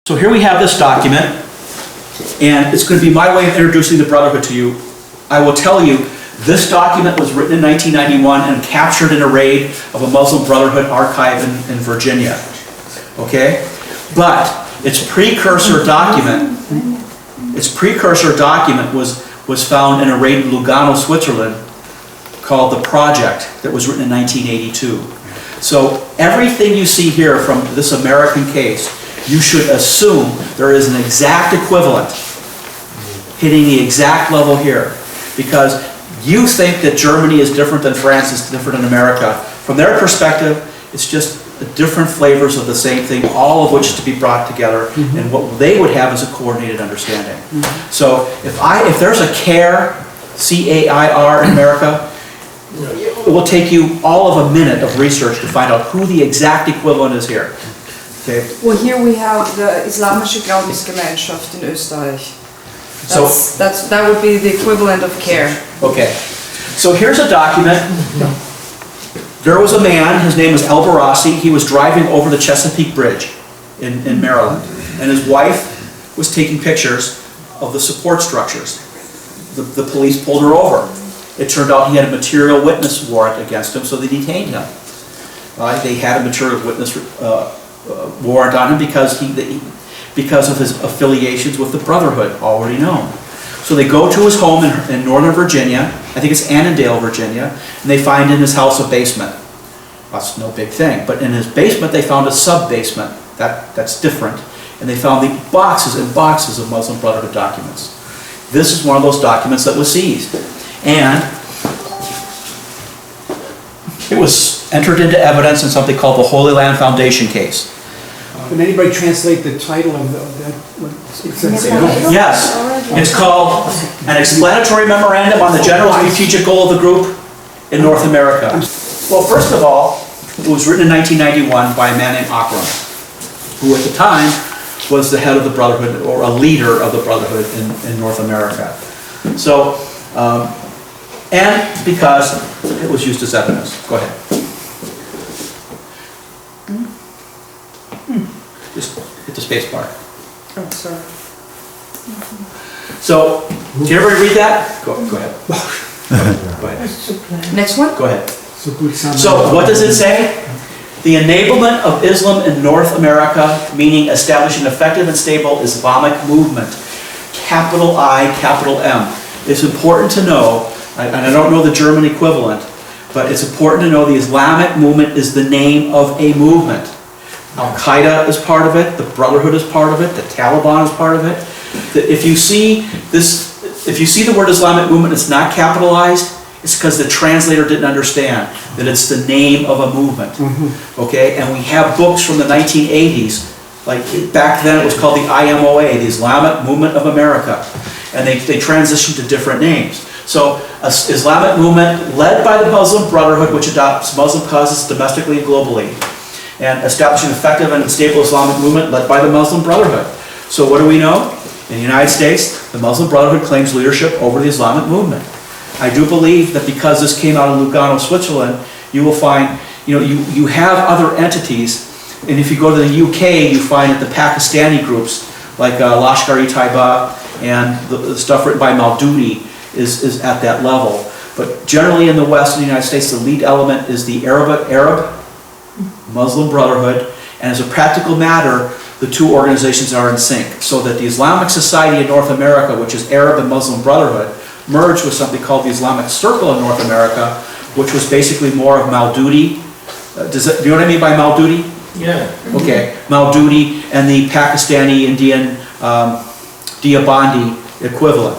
So here we have this document, and it's going to be my way of introducing the Brotherhood to you. I will tell you, this document was written in 1991 and captured in a raid of a Muslim Brotherhood archive in Virginia. Okay? But its precursor document was found in a raid in Lugano, Switzerland, called The Project, that was written in 1982. So everything you see here from this American case, you should assume there is an exact equivalent hitting the exact level here, because you think that Germany is different than France is different than America. From their perspective, it's just different flavors of the same thing, all of which is to be brought together, and what they would have is a coordinated understanding. So if there's a CAIR, C-A-I-R in America, it will take you all of a minute of research to find out who the exact equivalent is here. Okay. Well, here we have the Islamische Glaubensgemeinschaft in Österreich. That would be the equivalent of CAIR. Okay. So here's a document. There was a man, his name was El Barassi. He was driving over the Chesapeake Bridge in Maryland, and his wife was taking pictures of the support structures. The police pulled her over. It turned out he had a material witness warrant against him, so they detained him. They had a material witness warrant on him because of his affiliations with the Brotherhood, already known. So they go to his home in Northern Virginia, I think it's Annandale, Virginia, and they find in his house a basement. That's no big thing, but in his basement they found a sub-basement. That's different. And they found the boxes and boxes of Muslim Brotherhood documents. This is one of those documents that was seized. And it was entered into evidence in something called the Holy Land Foundation case. Can anybody translate the title of that? Yes, it's called An Explanatory Memorandum on the General Strategic Goal of the Group in North America. Well, first of all, it was written in 1991 by a man named Coughlin, who at the time was the head of the Brotherhood, or a leader of the Brotherhood in North America. So, and because it was used as evidence. Go ahead. Just hit the space bar. Oh, sorry. So, did everybody read that? Go ahead. Go ahead. Next one? Go ahead. So, what does it say? The enablement of Islam in North America, meaning establish an effective and stable Islamic movement. Capital I, capital M. It's important to know, and I don't know the German equivalent, but it's important to know the Islamic movement is the name of a movement. Al-Qaeda is part of it, the Brotherhood is part of it, the Taliban is part of it. If you see the word Islamic movement, it's not capitalized, it's because the translator didn't understand that it's the name of a movement. Okay, and we have books from the 1980s, like back then it was called the IMOA, the Islamic Movement of America, and they transitioned to different names. So, an Islamic movement led by the Muslim Brotherhood, which adopts Muslim causes domestically and globally, and establishing an effective and stable Islamic movement led by the Muslim Brotherhood. So what do we know? In the United States, the Muslim Brotherhood claims leadership over the Islamic movement. I do believe that because this came out of Lugano, Switzerland, you will find, you have other entities, and if you go to the UK, you find that the Pakistani groups, like Lashkar-e-Taiba and the stuff written by Maududi is at that level. But generally in the West, in the United States, the lead element is the Arab Muslim Brotherhood, and as a practical matter, the two organizations are in sync, so that the Islamic Society in North America, which is Arab and Muslim Brotherhood, merged with something called the Islamic Circle in North America, which was basically more of Maududi. Do you know what I mean by Maududi? Yeah. Okay, Maududi and the Pakistani Indian Deobandi equivalent.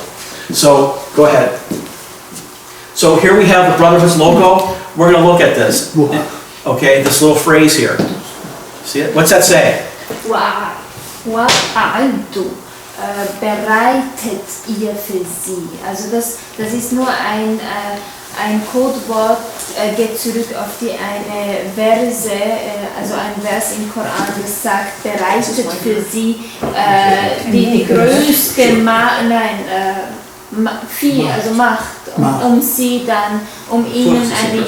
So, go ahead. So here we have the Brotherhood's logo. We're going to look at this. Okay, this little phrase here. See it? What's that say? Bereitet ihr für sie. Also das ist nur ein Codewort, geht zurück auf eine Verse, also ein Vers im Koran, das sagt, bereitet für sie die größte Macht sie dann, ihnen eine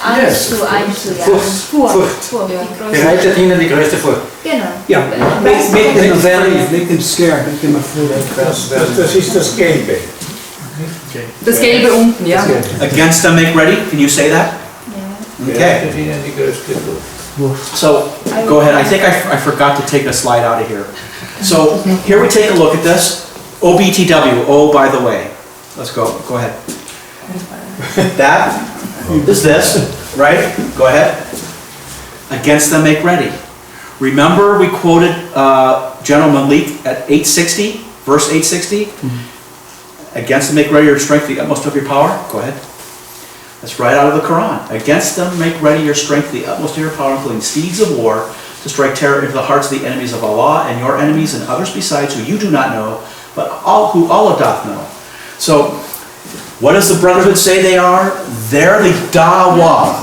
Angst einzujagen. Furcht, die größte. Bereitet ihnen die größte Furcht. Genau. Yeah, make them afraid, make them scared, make them afraid. Das ist das Gelbe. Das Gelbe unten, ja. Against them, make ready. Can you say that? Okay. Bereitet ihnen die größte Furcht. So, go ahead. I think I forgot to take a slide out of here. So, here we take a look at this. OBTW, oh, by the way. Let's go. Go ahead. That is this, right? Go ahead. Against them, make ready. Remember we quoted General Malik at 860, verse 860? Against them, make ready your strength, the utmost of your power. Go ahead. That's right out of the Quran. Against them, make ready your strength, the utmost of your power, including steeds of war, to strike terror into the hearts of the enemies of Allah and your enemies and others besides who you do not know, but who Allah doth know. So, what does the Brotherhood say they are? They're the Dawah.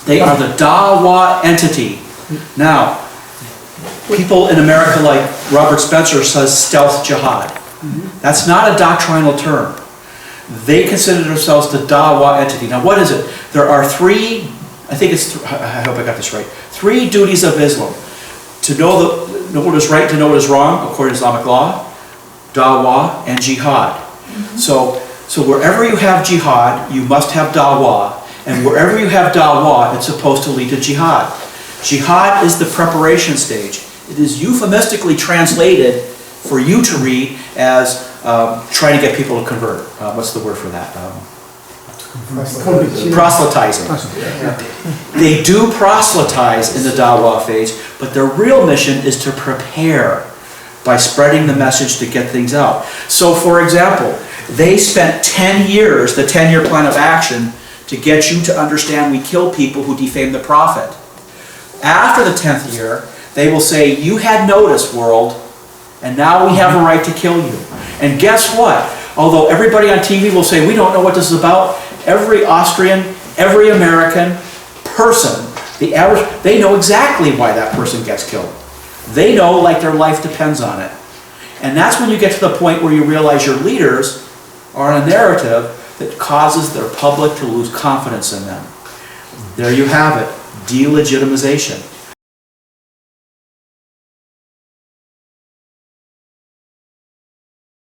They are the Dawah entity. Now, people in America like Robert Spencer says stealth jihad. That's not a doctrinal term. They consider themselves the Dawah entity. Now, what is it? There are three, I hope I got this right, three duties of Islam. To know what is right, to know what is wrong, according to Islamic law, Dawah, and jihad. So wherever you have jihad, you must have dawah, and wherever you have dawah, it's supposed to lead to jihad. Jihad is the preparation stage. It is euphemistically translated for you to read as trying to get people to convert. What's the word for that? Proselytizing. They do proselytize in the dawah phase, but their real mission is to prepare by spreading the message to get things out. So, for example, they spent 10 years, the 10-year plan of action, to get you to understand we kill people who defame the Prophet. After the 10th year, they will say, you had notice, world, and now we have a right to kill you. And guess what? Although everybody on TV will say, we don't know what this is about, every Austrian, every American person, the average, they know exactly why that person gets killed. They know like their life depends on it. And that's when you get to the point where you realize your leaders are on a narrative that causes their public to lose confidence in them. There you have it, delegitimization.